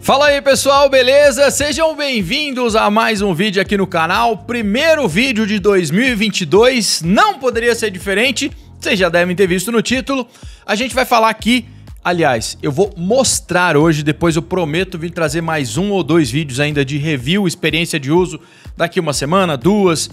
Fala aí pessoal, beleza? Sejam bem-vindos a mais um vídeo aqui no canal. Primeiro vídeo de 2022, não poderia ser diferente, vocês já devem ter visto no título. A gente vai falar aqui, aliás, eu vou mostrar hoje, depois eu prometo vir trazer mais um ou dois vídeos ainda de review, experiência de uso, daqui uma semana, duas.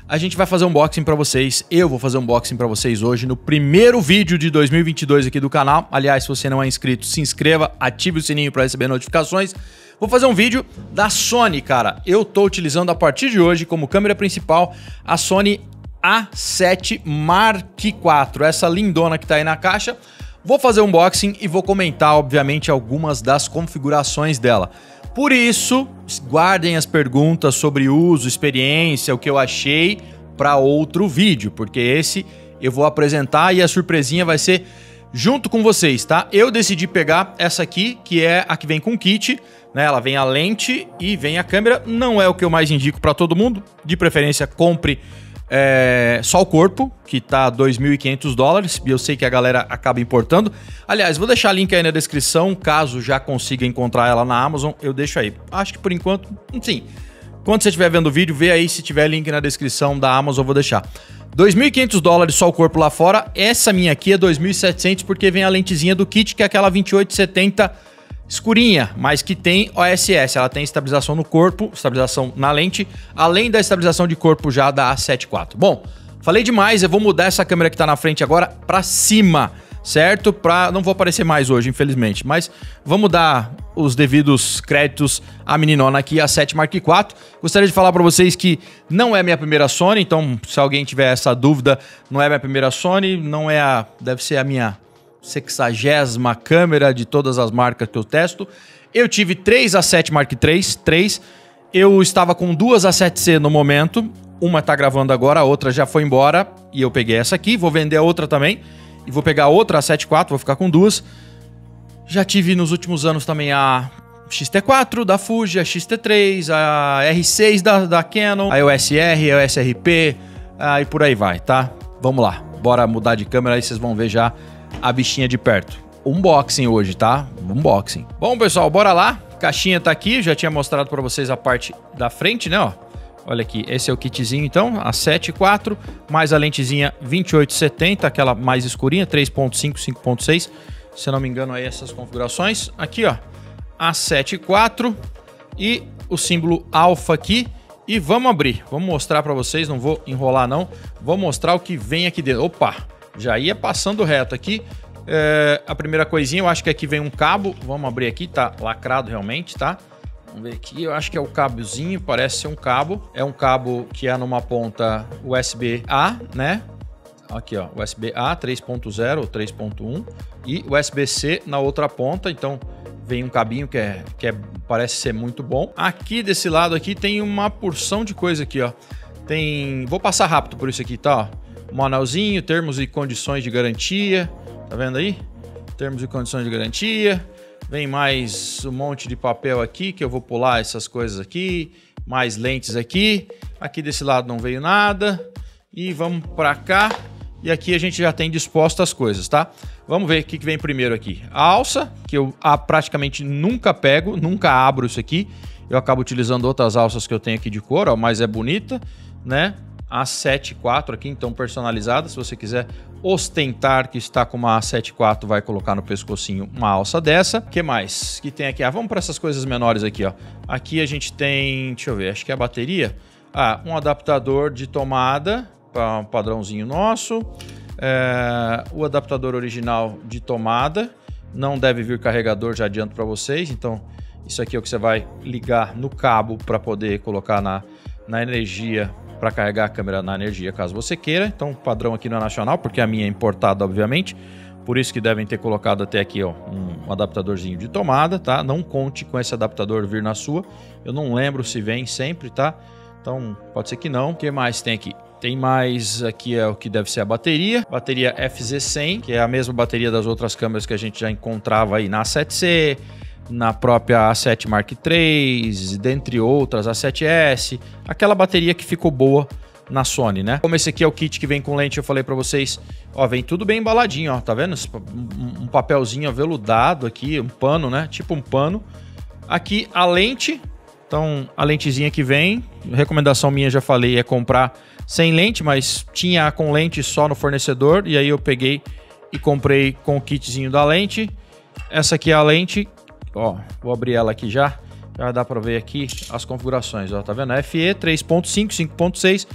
A gente vai fazer um unboxing pra vocês, eu vou fazer um unboxing pra vocês hoje no primeiro vídeo de 2022 aqui do canal. Aliás, se você não é inscrito, se inscreva, ative o sininho pra receber notificações. Vou fazer um vídeo da Sony, cara. Eu tô utilizando a partir de hoje como câmera principal a Sony A7 Mark IV, essa lindona que tá aí na caixa. Vou fazer um unboxing e vou comentar, obviamente, algumas das configurações dela. Por isso, guardem as perguntas sobre uso, experiência, o que eu achei para outro vídeo, porque esse eu vou apresentar e a surpresinha vai ser junto com vocês, tá? Eu decidi pegar essa aqui, que é a que vem com kit, né? Ela vem a lente e vem a câmera. Não é o que eu mais indico para todo mundo. De preferência, compre só o corpo, que tá $2.500, e eu sei que a galera acaba importando. Aliás, vou deixar link aí na descrição, caso já consiga encontrar ela na Amazon, eu deixo aí. Acho que por enquanto, sim. Quando você estiver vendo o vídeo, vê aí se tiver link na descrição da Amazon, eu vou deixar. $2.500 só o corpo lá fora. Essa minha aqui é $2.700 porque vem a lentezinha do kit, que é aquela 28-70 escurinha, mas que tem OSS, ela tem estabilização no corpo, estabilização na lente, além da estabilização de corpo já da A7 IV. Bom, falei demais, eu vou mudar essa câmera que tá na frente agora pra cima, certo? Não vou aparecer mais hoje, infelizmente, mas vamos dar os devidos créditos à meninona aqui, a A7 Mark IV. Gostaria de falar para vocês que não é minha primeira Sony, então se alguém tiver essa dúvida, não é minha primeira Sony, não é deve ser a minha 60ª câmera de todas as marcas que eu testo. Eu tive 3 A7 Mark III, eu estava com 2 A7C no momento, uma tá gravando agora, a outra já foi embora, e eu peguei essa aqui, vou vender a outra também, e vou pegar outra A7 IV, vou ficar com duas. Já tive nos últimos anos também a X-T4 da Fuji, a X-T3, a R6 da Canon, a EOS R, a EOS RP, e por aí vai, tá? Vamos lá, bora mudar de câmera, aí vocês vão ver já a bichinha de perto. Unboxing hoje, tá? Unboxing. Bom, pessoal, bora lá. Caixinha tá aqui, já tinha mostrado para vocês a parte da frente, né, ó. Olha aqui, esse é o kitzinho então, a 7.4, mais a lentezinha 28-70, aquela mais escurinha, 3.5, 5.6, se eu não me engano aí essas configurações. Aqui, ó, a 7.4 e o símbolo alfa aqui. E vamos abrir, vamos mostrar para vocês, não vou enrolar não, vou mostrar o que vem aqui dentro. Opa, já ia passando reto aqui. A primeira coisinha, eu acho que aqui vem um cabo. Vamos abrir aqui, tá lacrado realmente, tá? Vamos ver aqui, eu acho que é o cabozinho, parece ser um cabo. É um cabo que é numa ponta USB-A, né? Aqui, ó, USB-A 3.0 ou 3.1 e USB-C na outra ponta, então vem um cabinho que parece ser muito bom. Aqui desse lado aqui tem uma porção de coisa aqui, ó. Vou passar rápido por isso aqui, tá? Ó. Um anelzinho, termos e condições de garantia, tá vendo aí? Termos e condições de garantia. Vem mais um monte de papel aqui, que eu vou pular essas coisas aqui. Mais lentes aqui. Aqui desse lado não veio nada. E vamos pra cá. E aqui a gente já tem disposto as coisas, tá? Vamos ver o que vem primeiro aqui. A alça, que eu praticamente nunca pego, nunca abro isso aqui. Eu acabo utilizando outras alças que eu tenho aqui de couro, ó, mas é bonita, né? A 7.4 aqui, então personalizada. Se você quiser ostentar que está com uma A7.4, vai colocar no pescocinho uma alça dessa. O que mais que tem aqui? Vamos para essas coisas menores aqui, ó. Aqui a gente tem, deixa eu ver, acho que é a bateria. Um adaptador de tomada para um padrãozinho nosso. O adaptador original de tomada. Não deve vir carregador, já adianto para vocês. Então, isso aqui é o que você vai ligar no cabo para poder colocar na energia, para carregar a câmera na energia, caso você queira. Então, o padrão aqui não é nacional, porque a minha é importada, obviamente. Por isso que devem ter colocado até aqui, ó, um adaptadorzinho de tomada, tá? Não conte com esse adaptador vir na sua. Eu não lembro se vem sempre, tá? Então, pode ser que não. O que mais tem aqui? Tem mais aqui, é o que deve ser a bateria. Bateria FZ100, que é a mesma bateria das outras câmeras que a gente já encontrava aí na A7C, na própria A7 Mark III, dentre outras, A7S, aquela bateria que ficou boa na Sony, né? Como esse aqui é o kit que vem com lente, eu falei pra vocês, ó, vem tudo bem embaladinho, ó, tá vendo? Um papelzinho aveludado aqui, um pano, né? Tipo um pano, Aqui a lente, então a lentezinha que vem, recomendação minha, já falei, é comprar sem lente, mas tinha com lente só no fornecedor, e aí eu peguei e comprei com o kitzinho da lente. Essa aqui é a lente, ó, vou abrir ela aqui já dá para ver aqui as configurações, ó, tá vendo? FE 3.5, 5.6,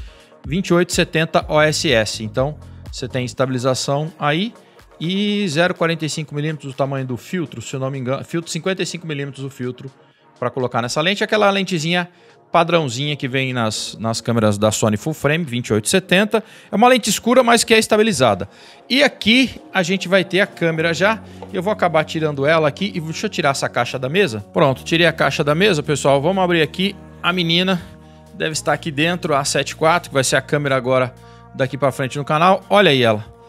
2870 OSS, então você tem estabilização aí. E 0,45 mm o tamanho do filtro, se eu não me engano, filtro 55 mm o filtro para colocar nessa lente, aquela lentezinha padrãozinha que vem nas câmeras da Sony Full Frame 2870, é uma lente escura, mas que é estabilizada. E aqui a gente vai ter a câmera já, eu vou acabar tirando ela aqui, e deixa eu tirar essa caixa da mesa. Pronto, tirei a caixa da mesa, pessoal, vamos abrir aqui, a menina deve estar aqui dentro, a 7 IV, que vai ser a câmera agora daqui para frente no canal, olha aí ela.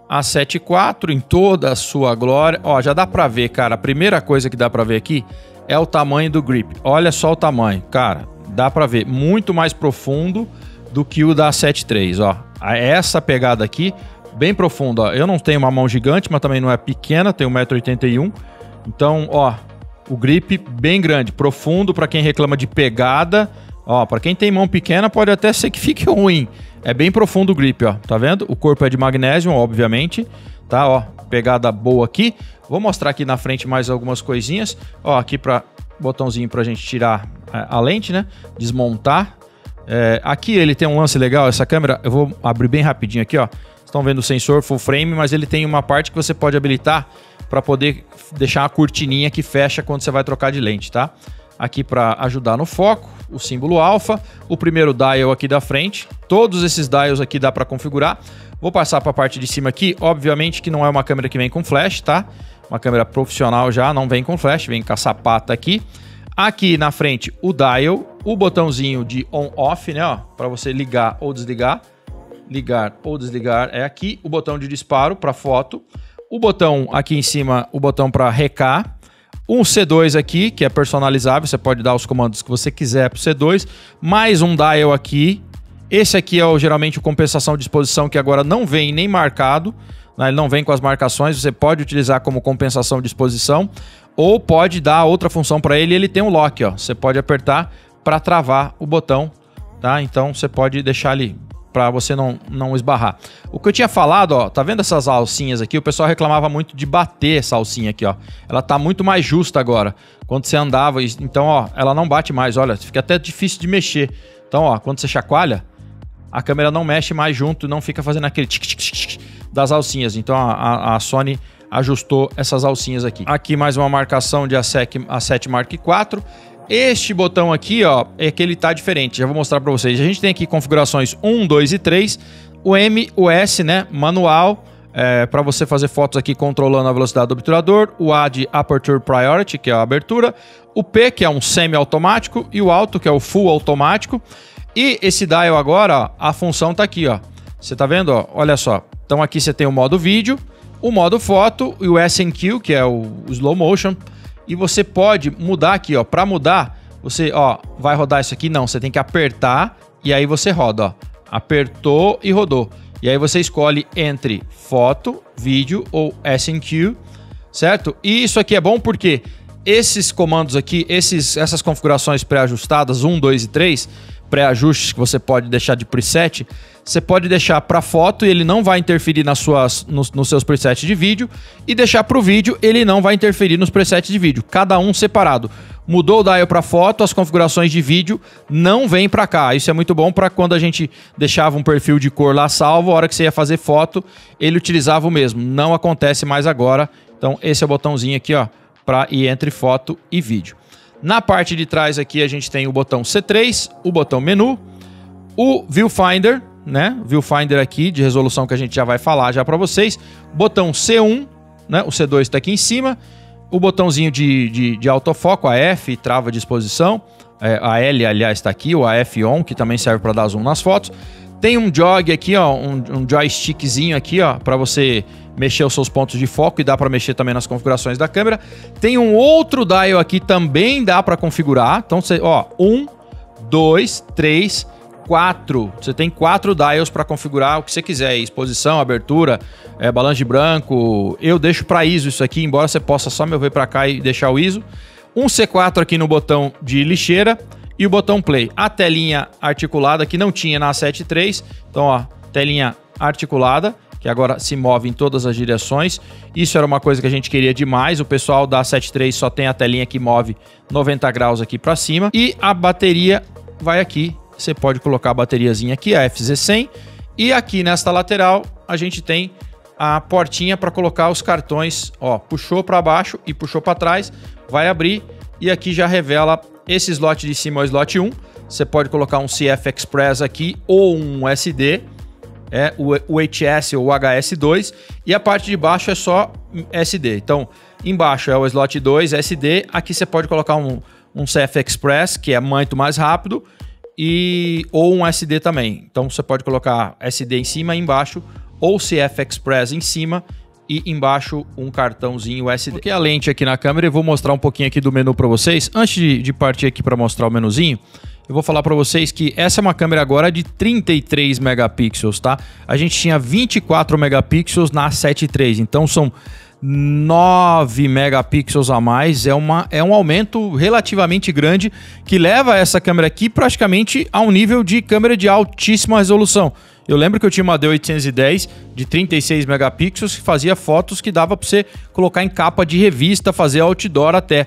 A 7 IV em toda a sua glória. Ó, já dá pra ver, cara. A primeira coisa que dá pra ver aqui é o tamanho do grip. Olha só o tamanho, cara. Dá pra ver. Muito mais profundo do que o da 7 III, ó. Essa pegada aqui, bem profunda, ó. Eu não tenho uma mão gigante, mas também não é pequena. Tenho 1,81 m. Então, ó, o grip bem grande. Profundo pra quem reclama de pegada. Ó, pra quem tem mão pequena, pode até ser que fique ruim. É bem profundo o grip, ó. Tá vendo? O corpo é de magnésio, obviamente. Tá, ó. Pegada boa aqui. Vou mostrar aqui na frente mais algumas coisinhas. Ó, aqui para botãozinho pra gente tirar a lente, né? Desmontar. Aqui ele tem um lance legal. Essa câmera, eu vou abrir bem rapidinho aqui, ó. Estão vendo o sensor full frame, mas ele tem uma parte que você pode habilitar para poder deixar uma cortininha que fecha quando você vai trocar de lente, tá? Aqui para ajudar no foco, o símbolo alfa, o primeiro dial aqui da frente, todos esses dials aqui dá para configurar. Vou passar para a parte de cima aqui, obviamente que não é uma câmera que vem com flash, tá? Uma câmera profissional já, não vem com flash, vem com a sapata aqui. Aqui na frente o dial, o botãozinho de on-off, né, ó, para você ligar ou desligar. Ligar ou desligar é aqui, o botão de disparo para foto, o botão aqui em cima, o botão para recar. Um C2 aqui, que é personalizável, você pode dar os comandos que você quiser para o C2. Mais um dial aqui. Esse aqui é geralmente o compensação de exposição, que agora não vem nem marcado, né? Ele não vem com as marcações, você pode utilizar como compensação de exposição, ou pode dar outra função para ele, ele tem um lock, ó. Você pode apertar para travar o botão, tá? Então você pode deixar ali para você não esbarrar. O que eu tinha falado, ó, tá vendo essas alcinhas aqui? O pessoal reclamava muito de bater essa alcinha aqui, ó. Ela tá muito mais justa agora. Quando você andava, então, ó, ela não bate mais, olha, fica até difícil de mexer. Então, ó, quando você chacoalha, a câmera não mexe mais junto, não fica fazendo aquele tic-tic-tic das alcinhas. Então, a Sony ajustou essas alcinhas aqui. Aqui mais uma marcação de A7 Mark IV. Este botão aqui, ó, é que ele tá diferente, já vou mostrar para vocês. A gente tem aqui configurações 1, 2 e 3, o M, o S, né, manual, para você fazer fotos aqui controlando a velocidade do obturador, o A de Aperture Priority, que é a abertura, o P, que é um semi-automático, e o Auto, que é o full automático. E esse dial agora, ó, a função tá aqui, ó. Você tá vendo, ó? Olha só. Então aqui você tem o modo vídeo, o modo foto e o S&Q, que é o slow motion. E você pode mudar aqui, ó. Para mudar, você, ó, vai rodar isso aqui? Não, você tem que apertar e aí você roda, ó. Apertou e rodou. E aí você escolhe entre foto, vídeo ou S&Q, certo? E isso aqui é bom porque esses comandos aqui, essas configurações pré-ajustadas, 1, 2 e 3, pré-ajustes que você pode deixar de preset, você pode deixar para foto e ele não vai interferir nos seus presets de vídeo, e deixar para o vídeo, ele não vai interferir nos presets de vídeo, cada um separado. Mudou o dial para foto, as configurações de vídeo não vêm para cá. Isso é muito bom para quando a gente deixava um perfil de cor lá salvo, a hora que você ia fazer foto, ele utilizava o mesmo. Não acontece mais agora. Então esse é o botãozinho aqui, ó, para ir entre foto e vídeo. Na parte de trás aqui a gente tem o botão C3, o botão menu, o Viewfinder, né? Viewfinder aqui de resolução que a gente já vai falar já para vocês. Botão C1, né? O C2 está aqui em cima. O botãozinho de autofoco, a F, trava de exposição. A L, aliás, está aqui, o AF on, que também serve para dar zoom nas fotos. Tem um jog aqui, ó, um joystickzinho aqui, ó, para você mexer os seus pontos de foco, e dá para mexer também nas configurações da câmera. Tem um outro dial aqui, também dá para configurar. Então, você, ó, 1, 2, 3, 4. Você tem 4 dials para configurar o que você quiser, exposição, abertura, balanço de branco. Eu deixo para ISO isso aqui, embora você possa só mover para cá e deixar o ISO. um C4 aqui no botão de lixeira e o botão play. A telinha articulada que não tinha na 7.3, então ó, telinha articulada, que agora se move em todas as direções. Isso era uma coisa que a gente queria demais. O pessoal da 7.3 só tem a telinha que move 90 graus aqui para cima. E a bateria vai aqui. Você pode colocar a bateriazinha aqui, a FZ100. E aqui nesta lateral a gente tem a portinha para colocar os cartões. Ó, puxou para baixo e puxou para trás. Vai abrir e aqui já revela esse slot de cima, é o slot 1. Você pode colocar um CF Express aqui ou um SD. O HS ou o HS2, e a parte de baixo é só SD. Então, embaixo é o slot 2 SD, aqui você pode colocar um CF Express, que é muito mais rápido, ou um SD também. Então, você pode colocar SD em cima e embaixo, ou CF Express em cima e embaixo um cartãozinho SD. Coloquei a lente aqui na câmera e vou mostrar um pouquinho aqui do menu para vocês. Antes de partir aqui para mostrar o menuzinho, eu vou falar para vocês que essa é uma câmera agora de 33 megapixels, tá? A gente tinha 24 megapixels na 7.3, então são 9 megapixels a mais. É um aumento relativamente grande que leva essa câmera aqui praticamente a um nível de câmera de altíssima resolução. Eu lembro que eu tinha uma D810 de 36 megapixels que fazia fotos que dava para você colocar em capa de revista, fazer outdoor até.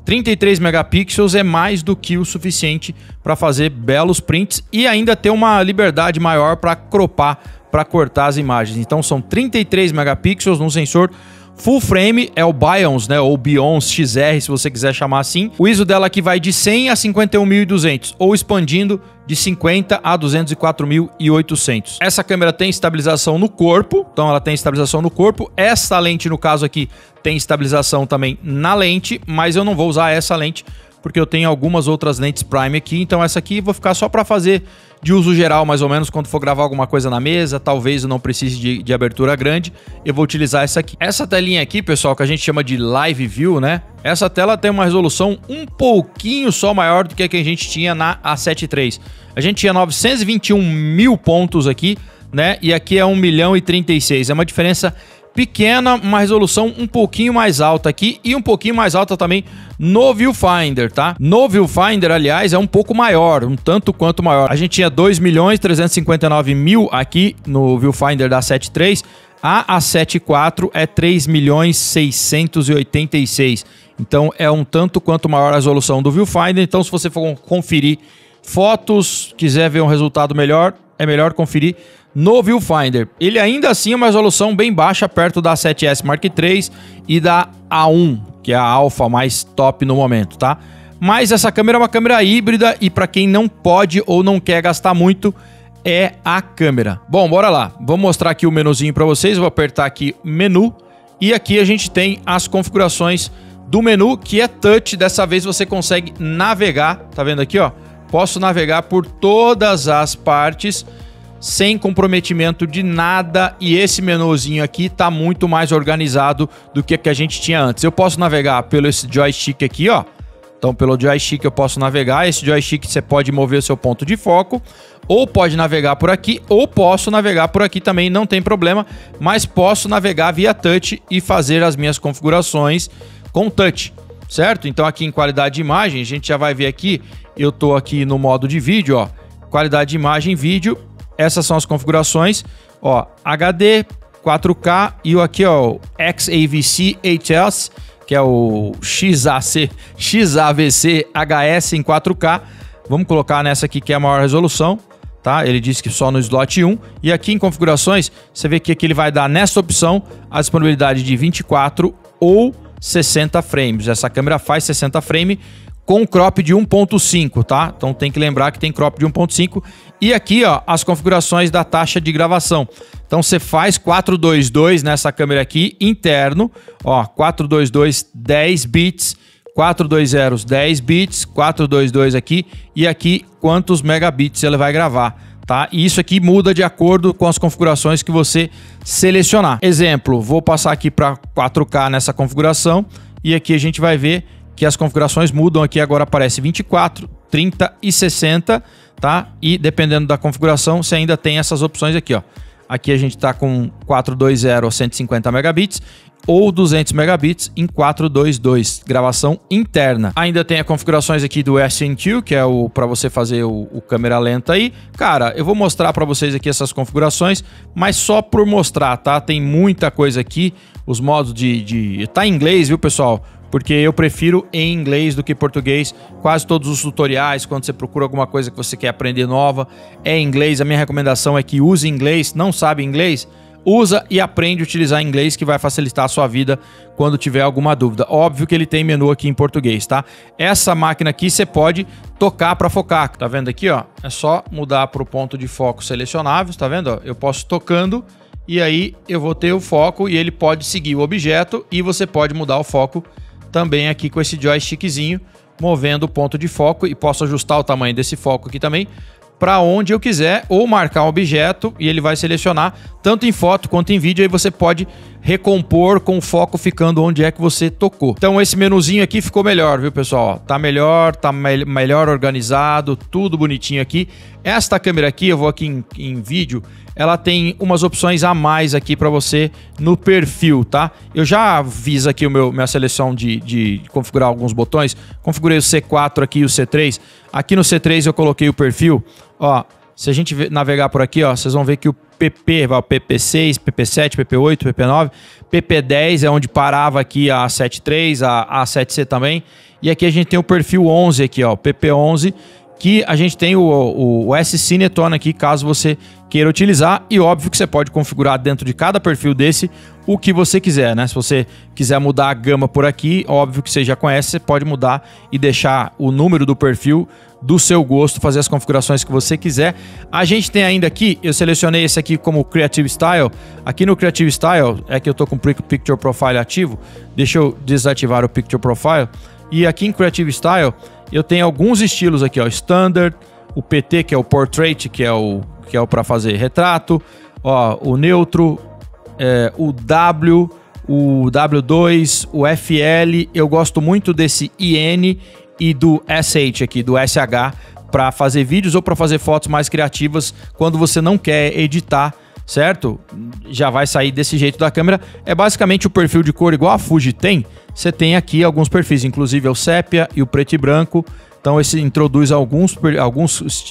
33 megapixels é mais do que o suficiente para fazer belos prints e ainda ter uma liberdade maior para cropar, para cortar as imagens. Então são 33 megapixels num sensor full frame, é o Bionz, né, ou Bionz XR, se você quiser chamar assim. O ISO dela aqui vai de 100 a 51.200, ou expandindo de 50 a 204.800. Essa câmera tem estabilização no corpo, então ela tem estabilização no corpo. Essa lente, no caso aqui, tem estabilização também na lente, mas eu não vou usar essa lente porque eu tenho algumas outras lentes Prime aqui, então essa aqui eu vou ficar só para fazer de uso geral, mais ou menos, quando for gravar alguma coisa na mesa, talvez eu não precise de abertura grande, eu vou utilizar essa aqui. Essa telinha aqui, pessoal, que a gente chama de Live View, né? Essa tela tem uma resolução um pouquinho só maior do que a que a gente tinha na A7 III. A gente tinha 921 mil pontos aqui, né? E aqui é 1.036. É uma diferença pequena, uma resolução um pouquinho mais alta aqui e um pouquinho mais alta também no Viewfinder, tá? No Viewfinder, aliás, é um pouco maior, um tanto quanto maior. A gente tinha 2.359.000 aqui no Viewfinder da 7 III, a 7 IV é 3.686.000. Então é um tanto quanto maior a resolução do Viewfinder. Então, se você for conferir fotos, quiser ver um resultado melhor, é melhor conferir no Viewfinder. Ele ainda assim é uma resolução bem baixa, perto da 7S Mark III e da A1, que é a alfa mais top no momento, tá? Mas essa câmera é uma câmera híbrida e para quem não pode ou não quer gastar muito, é a câmera. Bom, bora lá. Vou mostrar aqui o menuzinho para vocês. Vou apertar aqui menu e aqui a gente tem as configurações do menu, que é touch. Dessa vez você consegue navegar, tá vendo aqui, ó? Posso navegar por todas as partes sem comprometimento de nada, e esse menuzinho aqui tá muito mais organizado do que a gente tinha antes. Eu posso navegar pelo esse joystick aqui, ó. Então pelo joystick eu posso navegar. Esse joystick você pode mover o seu ponto de foco, ou pode navegar por aqui, ou posso navegar por aqui também, não tem problema, mas posso navegar via touch e fazer as minhas configurações com touch, certo? Então aqui em qualidade de imagem, a gente já vai ver aqui, eu tô aqui no modo de vídeo, ó, qualidade de imagem, vídeo. Essas são as configurações, ó, HD, 4K e o aqui, ó, o XAVC HS, que é o XAVC HS em 4K. Vamos colocar nessa aqui que é a maior resolução, tá? Ele diz que só no slot 1. E aqui em configurações, você vê que aqui ele vai dar nessa opção a disponibilidade de 24 ou 60 frames. Essa câmera faz 60 frames com crop de 1.5, tá? Então tem que lembrar que tem crop de 1.5. E aqui, ó, as configurações da taxa de gravação. Então você faz 422 nessa câmera aqui, interno, ó, 422 10 bits, 420 10 bits, 422 aqui e aqui quantos megabits ele vai gravar, tá? E isso aqui muda de acordo com as configurações que você selecionar. Exemplo, vou passar aqui para 4K nessa configuração e aqui a gente vai ver que as configurações mudam. Aqui agora aparece 24, 30 e 60, tá? E dependendo da configuração, você ainda tem essas opções aqui, ó. Aqui a gente está com 420 ou 150 megabits ou 200 megabits em 422, gravação interna. Ainda tem as configurações aqui do SN2, que é o para você fazer o câmera lenta aí. Cara, eu vou mostrar para vocês aqui essas configurações, mas só por mostrar, tá? Tem muita coisa aqui, os modos tá em inglês, viu, pessoal? Porque eu prefiro em inglês do que português. Quase todos os tutoriais, quando você procura alguma coisa que você quer aprender nova, é em inglês. A minha recomendação é que use inglês. Não sabe inglês? Usa e aprende a utilizar inglês, que vai facilitar a sua vida quando tiver alguma dúvida. Óbvio que ele tem menu aqui em português, tá? Essa máquina aqui você pode tocar para focar. Tá vendo aqui, ó? É só mudar para o ponto de foco selecionável, tá vendo? Ó? Eu posso tocando e aí eu vou ter o foco e ele pode seguir o objeto e você pode mudar o foco também aqui com esse joystickzinho, movendo o ponto de foco, e posso ajustar o tamanho desse foco aqui também para onde eu quiser, ou marcar um objeto e ele vai selecionar tanto em foto quanto em vídeo. Aí você pode recompor com o foco ficando onde é que você tocou. Então esse menuzinho aqui ficou melhor, viu, pessoal? Tá melhor, tá melhor organizado, tudo bonitinho aqui. Esta câmera aqui, eu vou aqui em vídeo, ela tem umas opções a mais aqui para você no perfil, tá? Eu já fiz aqui minha seleção de configurar alguns botões. Configurei o C4 aqui e o C3. Aqui no C3 eu coloquei o perfil. Ó, se a gente navegar por aqui, ó, vocês vão ver que o PP, o PP6, PP7, PP8, PP9, PP10 é onde parava aqui a A7III, a A7C também. E aqui a gente tem o perfil 11 aqui, ó, PP11, que a gente tem o S-Cinetone aqui, caso você queira utilizar. E óbvio que você pode configurar dentro de cada perfil desse o que você quiser, né? Se você quiser mudar a gama por aqui, óbvio que você já conhece, você pode mudar e deixar o número do perfil do seu gosto, fazer as configurações que você quiser. A gente tem ainda aqui, eu selecionei esse aqui como Creative Style. Aqui no Creative Style, é que eu tô com o Picture Profile ativo. Deixa eu desativar o Picture Profile. E aqui em Creative Style, eu tenho alguns estilos aqui, ó, Standard, o PT, que é o Portrait, que é o para fazer retrato, ó, o Neutro, o W, o W2, o FL. Eu gosto muito desse IN e do SH aqui, do SH, para fazer vídeos ou para fazer fotos mais criativas quando você não quer editar, certo? Já vai sair desse jeito da câmera. É basicamente o perfil de cor igual a Fuji tem. Você tem aqui alguns perfis, inclusive é o sépia e o preto e branco. Então esse introduz alguns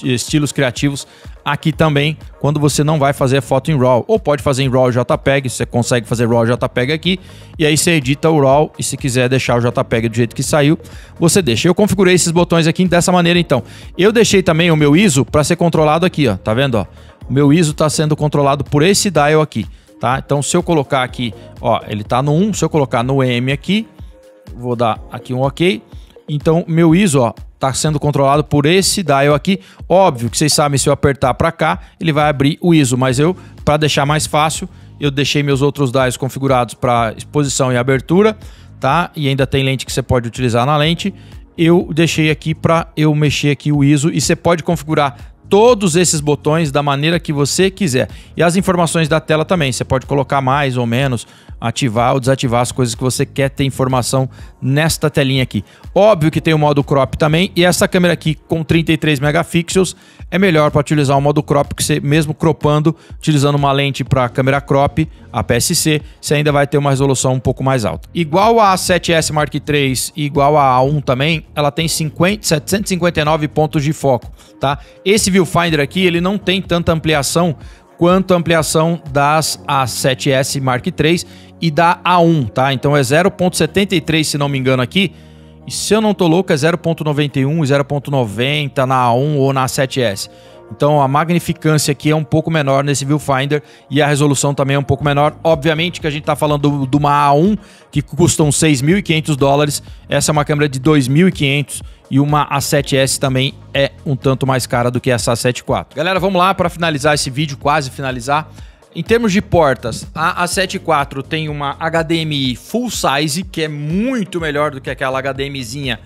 estilos criativos aqui também, quando você não vai fazer foto em RAW. Ou pode fazer em RAW JPEG, você consegue fazer RAW JPEG aqui, e aí você edita o RAW, e se quiser deixar o JPEG do jeito que saiu, você deixa. Eu configurei esses botões aqui dessa maneira, então. Eu deixei também o meu ISO para ser controlado aqui, ó, tá vendo, ó? O meu ISO está sendo controlado por esse dial aqui, tá? Então se eu colocar aqui, ó, ele tá no 1, se eu colocar no M aqui, vou dar aqui um OK. Então meu ISO, ó, tá sendo controlado por esse dial aqui. Óbvio que vocês sabem, se eu apertar para cá, ele vai abrir o ISO, mas eu, para deixar mais fácil, eu deixei meus outros dials configurados para exposição e abertura, tá? E ainda tem lente que você pode utilizar na lente. Eu deixei aqui para eu mexer aqui o ISO, e você pode configurar todos esses botões da maneira que você quiser. E as informações da tela também, você pode colocar mais ou menos, ativar ou desativar as coisas que você quer ter informação nesta telinha aqui. Óbvio que tem o modo crop também, e essa câmera aqui com 33 megapixels é melhor para utilizar o modo crop, que você mesmo cropando, utilizando uma lente para câmera crop, a PSC, você ainda vai ter uma resolução um pouco mais alta. Igual a A7S Mark III e igual a A1 também, ela tem 759 pontos de foco, tá? Esse viewfinder aqui, ele não tem tanta ampliação quanto a ampliação das A7S Mark III e da A1, tá? Então é 0.73, se não me engano aqui. E se eu não tô louco, é 0.91 e 0.90 na A1 ou na A7S. Então a magnificância aqui é um pouco menor nesse viewfinder e a resolução também é um pouco menor. Obviamente que a gente está falando de uma A1 que custa uns $6.500. Essa é uma câmera de $2.500 e uma A7S também é um tanto mais cara do que essa A7 IV. Galera, vamos lá para finalizar esse vídeo, quase finalizar. Em termos de portas, a A7 IV tem uma HDMI full size, que é muito melhor do que aquela HDMizinha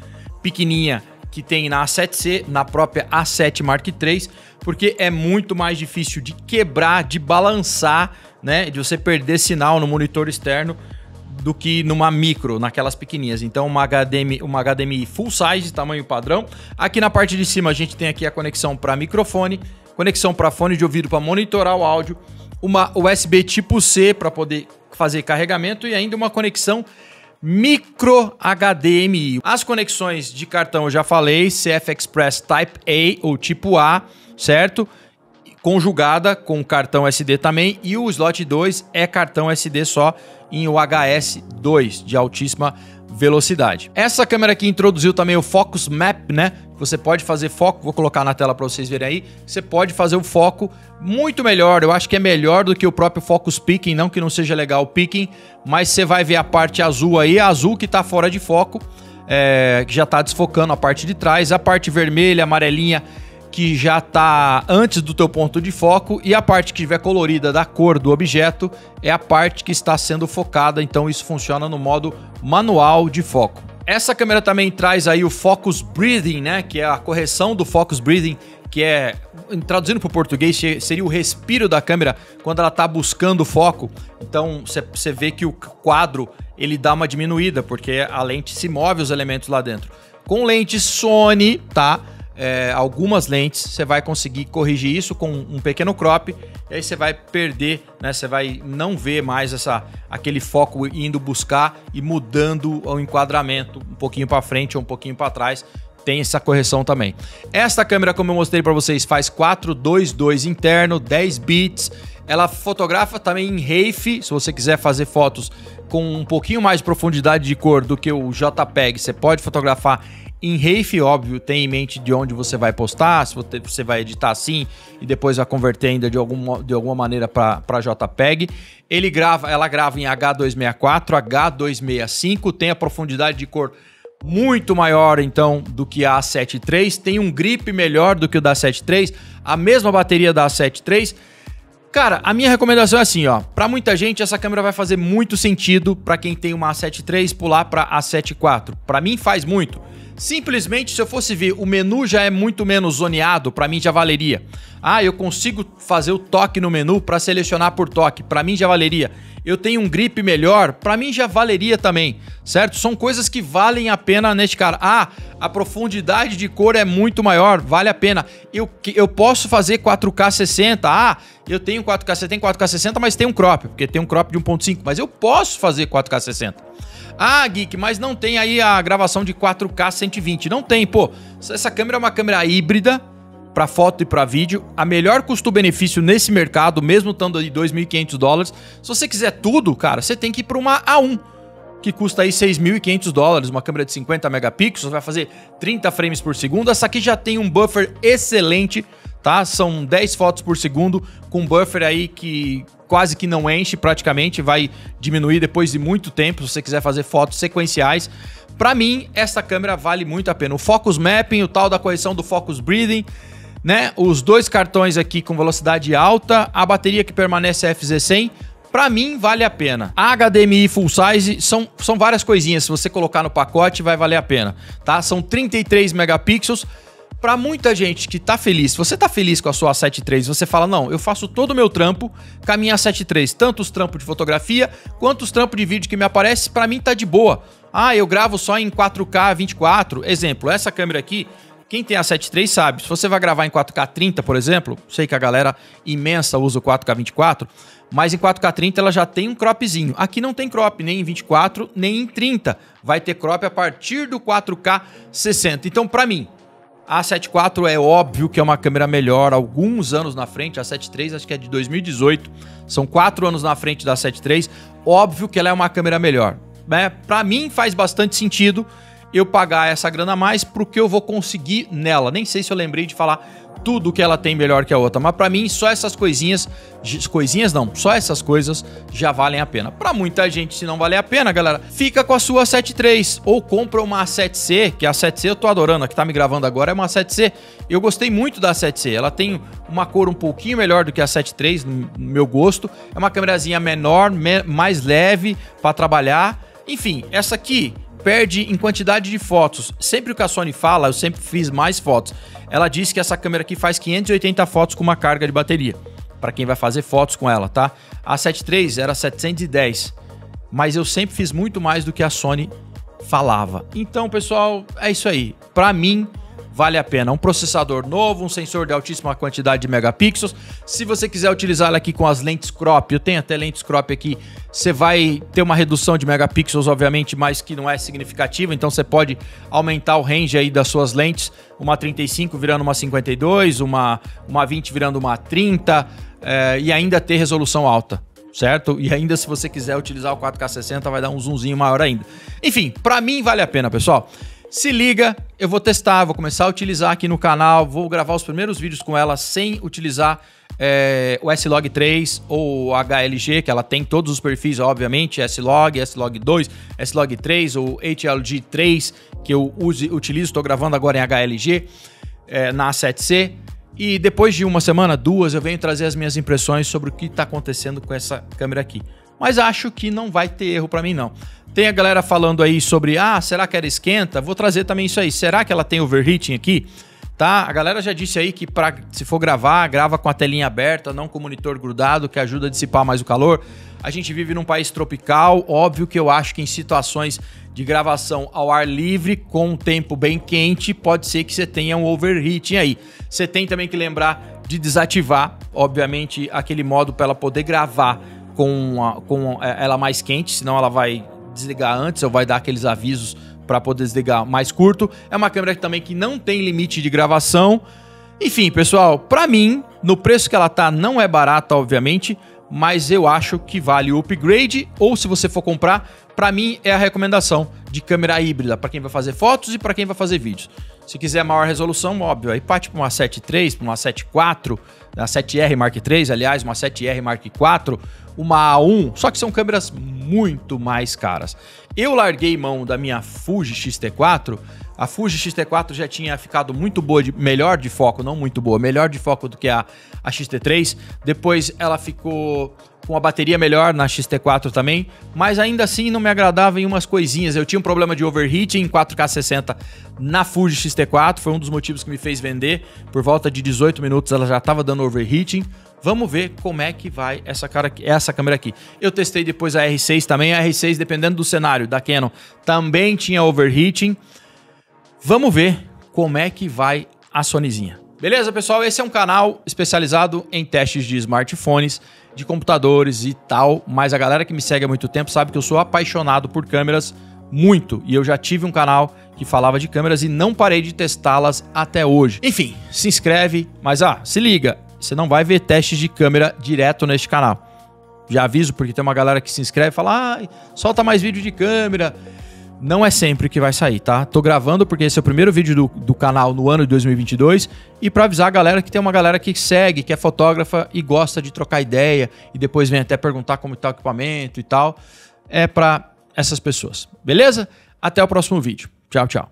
pequenininha que tem na A7C, na própria A7 Mark III, porque é muito mais difícil de quebrar, de balançar, né, de você perder sinal no monitor externo do que numa micro, naquelas pequenininhas. Então uma HDMI full size, tamanho padrão. Aqui na parte de cima a gente tem aqui a conexão para microfone, conexão para fone de ouvido para monitorar o áudio, uma USB tipo C para poder fazer carregamento e ainda uma conexão micro HDMI. As conexões de cartão eu já falei, CF Express Type A ou tipo A, certo? Conjugada com cartão SD também, e o slot 2 é cartão SD só em UHS-2 de altíssima velocidade. Essa câmera aqui introduziu também o Focus Map, né? Você pode fazer foco, vou colocar na tela para vocês verem aí. Você pode fazer o foco muito melhor, eu acho que é melhor do que o próprio Focus Picking, não que não seja legal o picking, mas você vai ver a parte azul aí, a azul que está fora de foco, que já está desfocando a parte de trás, a parte vermelha, amarelinha, que já está antes do teu ponto de foco, e a parte que estiver colorida da cor do objeto é a parte que está sendo focada, então isso funciona no modo manual de foco. Essa câmera também traz aí o Focus Breathing, né, que é a correção do Focus Breathing, que é, traduzindo para o português, seria o respiro da câmera quando ela está buscando foco. Então você vê que o quadro ele dá uma diminuída, porque a lente se move os elementos lá dentro. Com lente Sony, tá? Algumas lentes você vai conseguir corrigir isso com um pequeno crop, e aí você vai perder, né? Você vai não ver mais aquele foco indo buscar e mudando o enquadramento um pouquinho para frente ou um pouquinho para trás. Tem essa correção também. Esta câmera, como eu mostrei para vocês, faz 422 interno, 10 bits. Ela fotografa também em RAW. Se você quiser fazer fotos com um pouquinho mais de profundidade de cor do que o JPEG, você pode fotografar em RAW, óbvio, tem em mente de onde você vai postar, se você vai editar assim e depois vai converter ainda de alguma maneira para JPEG. Ela grava em H264, H265, tem a profundidade de cor muito maior então do que a A7 III, tem um grip melhor do que o da A7 III, a mesma bateria da A7 III. Cara, a minha recomendação é assim, ó, para muita gente essa câmera vai fazer muito sentido para quem tem uma A7 III pular para A7 IV. Para mim faz muito. Simplesmente, se eu fosse ver, o menu já é muito menos zoneado, para mim já valeria. Ah, eu consigo fazer o toque no menu para selecionar por toque, para mim já valeria. Eu tenho um grip melhor, para mim já valeria também, certo? São coisas que valem a pena neste cara. Ah, a profundidade de cor é muito maior, vale a pena. Eu posso fazer 4K 60, eu tenho 4K, você tem 4K 60, mas tem um crop, porque tem um crop de 1.5, mas eu posso fazer 4K 60. Ah, Geek, mas não tem aí a gravação de 4K 120. Não tem, pô. Essa câmera é uma câmera híbrida para foto e para vídeo. A melhor custo-benefício nesse mercado, mesmo estando aí $2.500. Se você quiser tudo, cara, você tem que ir para uma A1, que custa aí $6.500. Uma câmera de 50 megapixels, vai fazer 30 frames por segundo. Essa aqui já tem um buffer excelente, tá? São 10 fotos por segundo, com um buffer aí que quase que não enche, praticamente vai diminuir depois de muito tempo, se você quiser fazer fotos sequenciais. Para mim, essa câmera vale muito a pena. O Focus Mapping, o tal da correção do Focus Breathing, né? Os dois cartões aqui com velocidade alta, a bateria que permanece FZ100, para mim vale a pena. A HDMI Full Size são várias coisinhas, se você colocar no pacote vai valer a pena, tá? São 33 megapixels. Para muita gente que tá feliz, se você tá feliz com a sua A7 III, você fala, não, eu faço todo o meu trampo com a minha A7 III, tanto os trampos de fotografia, quanto os trampos de vídeo que me aparecem, para mim tá de boa. Ah, eu gravo só em 4K 24, exemplo, essa câmera aqui, quem tem a A7 III sabe, se você vai gravar em 4K 30, por exemplo, sei que a galera imensa usa o 4K 24, mas em 4K 30 ela já tem um cropzinho. Aqui não tem crop nem em 24, nem em 30, vai ter crop a partir do 4K 60. Então, para mim, a A7 IV é óbvio que é uma câmera melhor, alguns anos na frente. A A7 III acho que é de 2018, são 4 anos na frente da A7 III. Óbvio que ela é uma câmera melhor, né? Para mim faz bastante sentido eu pagar essa grana a mais pro que eu vou conseguir nela. Nem sei se eu lembrei de falar tudo que ela tem melhor que a outra, mas para mim só essas só essas coisas já valem a pena. Para muita gente, se não valer a pena, galera, fica com a sua A7 III ou compra uma A7C, que a A7C eu tô adorando, a que tá me gravando agora é uma A7C. Eu gostei muito da A7C, ela tem uma cor um pouquinho melhor do que a A7 III, no meu gosto. É uma câmerazinha menor, mais leve para trabalhar. Enfim, essa aqui perde em quantidade de fotos. Sempre o que a Sony fala, eu sempre fiz mais fotos. Ela disse que essa câmera aqui faz 580 fotos com uma carga de bateria, para quem vai fazer fotos com ela, tá? A 7 III era 710, mas eu sempre fiz muito mais do que a Sony falava. Então, pessoal, é isso aí. Para mim, vale a pena. Um processador novo, um sensor de altíssima quantidade de megapixels. Se você quiser utilizar ela aqui com as lentes crop, eu tenho até lentes crop aqui, você vai ter uma redução de megapixels, obviamente, mas que não é significativa, então você pode aumentar o range aí das suas lentes, uma 35 virando uma 52, uma 20 virando uma 30, e ainda ter resolução alta. Certo? E ainda se você quiser utilizar o 4K60 vai dar um zoomzinho maior ainda. Enfim, pra mim vale a pena, pessoal. Se liga, eu vou testar, vou começar a utilizar aqui no canal, vou gravar os primeiros vídeos com ela sem utilizar o S-Log3 ou HLG, que ela tem todos os perfis, obviamente, S-Log, S-Log2, S-Log3 ou HLG3, que eu utilizo, estou gravando agora em HLG, na A7C. E depois de uma semana, duas, eu venho trazer as minhas impressões sobre o que está acontecendo com essa câmera aqui. Mas acho que não vai ter erro para mim, não. Tem a galera falando aí sobre, será que ela esquenta? Vou trazer também isso aí. Será que ela tem overheating aqui? Tá? A galera já disse aí que se for gravar, grava com a telinha aberta, não com o monitor grudado, que ajuda a dissipar mais o calor. A gente vive num país tropical, óbvio que eu acho que em situações de gravação ao ar livre, com um tempo bem quente, pode ser que você tenha um overheating aí. Você tem também que lembrar de desativar, obviamente, aquele modo para ela poder gravar com ela mais quente, senão ela vai desligar antes ou vai dar aqueles avisos para poder desligar mais curto. É uma câmera também que não tem limite de gravação. Enfim, pessoal, para mim, no preço que ela tá, não é barata, obviamente, mas eu acho que vale o upgrade, ou se você for comprar, para mim é a recomendação de câmera híbrida, para quem vai fazer fotos e para quem vai fazer vídeos. Se quiser maior resolução, óbvio, aí parte para uma 7.3, para uma 7.4, a 7R Mark III, aliás, uma 7R Mark IV, uma A1, só que são câmeras muito mais caras. Eu larguei mão da minha Fuji X-T4, a Fuji X-T4 já tinha ficado muito boa, melhor de foco, não muito boa, melhor de foco do que a X-T3, depois ela ficou com a bateria melhor na X-T4 também, mas ainda assim não me agradava em umas coisinhas. Eu tinha um problema de overheating em 4K60 na Fuji X-T4, foi um dos motivos que me fez vender. Por volta de 18 minutos ela já estava dando overheating. Vamos ver como é que vai essa câmera aqui. Eu testei depois a R6 também, a R6, dependendo do cenário da Canon, também tinha overheating. Vamos ver como é que vai a Sonyzinha. Beleza, pessoal? Esse é um canal especializado em testes de smartphones, de computadores e tal, mas a galera que me segue há muito tempo sabe que eu sou apaixonado por câmeras muito, e eu já tive um canal que falava de câmeras e não parei de testá-las até hoje. Enfim, se inscreve, mas se liga, você não vai ver testes de câmera direto neste canal. Já aviso, porque tem uma galera que se inscreve e fala, solta mais vídeo de câmera. Não é sempre que vai sair, tá? Tô gravando porque esse é o primeiro vídeo do canal no ano de 2022 e para avisar a galera que tem uma galera que segue, que é fotógrafa e gosta de trocar ideia e depois vem até perguntar como tá o equipamento e tal. É para essas pessoas, beleza? Até o próximo vídeo. Tchau, tchau.